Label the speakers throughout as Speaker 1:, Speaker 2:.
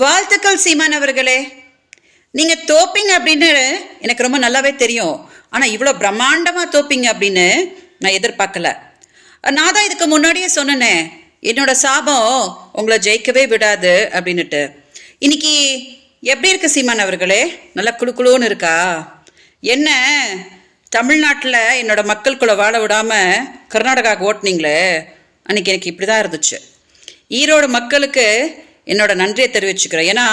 Speaker 1: வாழ்த்துக்கள் சீமான் அவர்களே. நீங்க தோப்பீங்க அப்படின்னு எனக்கு ரொம்ப நல்லாவே தெரியும். ஆனா இவ்வளோ பிரம்மாண்டமா தோப்பீங்க அப்படின்னு நான் எதிர்பார்க்கல. நான் தான் இதுக்கு முன்னாடியே சொன்னேனே, என்னோட சாபம் உங்களை ஜெயிக்கவே விடாது அப்படின்னுட்டு. இன்னைக்கு எப்படி இருக்கு சீமான் அவர்களே? நல்லா குழுன்னு இருக்கா? என்ன தமிழ்நாட்டில் என்னோட மக்களுக்குள்ள வாழ விடாம கர்நாடகாவுக்கு ஓட்டுனீங்களே, அன்னைக்கு எனக்கு இப்படிதான் இருந்துச்சு. ஈரோடு மக்களுக்கு என்னோட நன்றியை தெரிவிச்சுக்கிறேன். ஏன்னா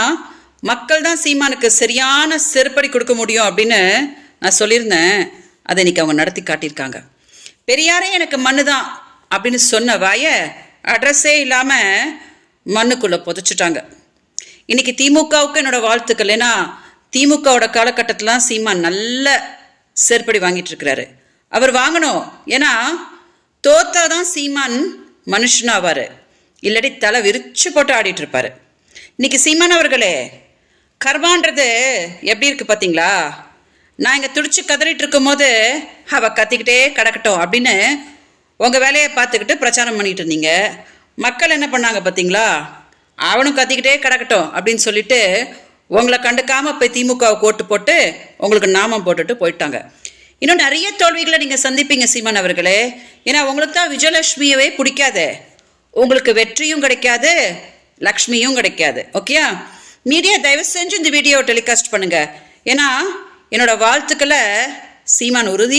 Speaker 1: மக்கள் தான் சீமானுக்கு சரியான செருப்படி கொடுக்க முடியும் அப்படின்னு நான் சொல்லியிருந்தேன். அதை இன்னைக்கு அவங்க நடத்தி காட்டியிருக்காங்க. பெரியாரே எனக்கு மண்ணு தான் அப்படின்னு சொன்ன வாய அட்ரஸே இல்லாமல் மண்ணுக்குள்ளே புதைச்சிட்டாங்க. இன்னைக்கு திமுகவுக்கு என்னோட வாழ்த்துக்கள். ஏன்னா திமுகவோட காலகட்டத்திலாம் சீமான் நல்ல செருப்படி வாங்கிட்டு இருக்கிறாரு. அவர் வாங்கணும். ஏன்னா தோத்தாதான் சீமான் மனுஷனாவார், இல்லாட்டி தலை விரிச்சு போட்டு ஆடிட்டு இருப்பாரு. இன்னைக்கு சீமான் அவர்களே, கர்வான்றது எப்படி இருக்கு பார்த்தீங்களா? நான் இங்கே துடிச்சு கதறிட்டு இருக்கும் போது அவ கத்திக்கிட்டே கிடக்கட்டும் அப்படின்னு உங்கள் வேலையை பார்த்துக்கிட்டு பிரச்சாரம் பண்ணிட்டு இருந்தீங்க. மக்கள் என்ன பண்ணாங்க பார்த்தீங்களா? அவனும் கத்திக்கிட்டே கிடக்கட்டும் அப்படின்னு சொல்லிட்டு உங்களை கண்டுக்காம போய் திமுகவுக்கு ஓட்டு போட்டு உங்களுக்கு நாமம் போட்டுட்டு போயிட்டாங்க. இன்னும் நிறைய தோல்விகளை நீங்கள் சந்திப்பீங்க சீமான் அவர்களே. ஏன்னா உங்களுக்கு தான் விஜயலட்சுமியவே பிடிக்காது, உங்களுக்கு வெற்றியும் கிடைக்காது, லக்ஷ்மியும் கிடைக்காது. ஓகேயா? மீடியா தயவு செஞ்சு இந்த வீடியோ டெலிகாஸ்ட் பண்ணுங்க. ஏன்னா என்னோட வாழ்த்துக்களை சீமான் உறுதி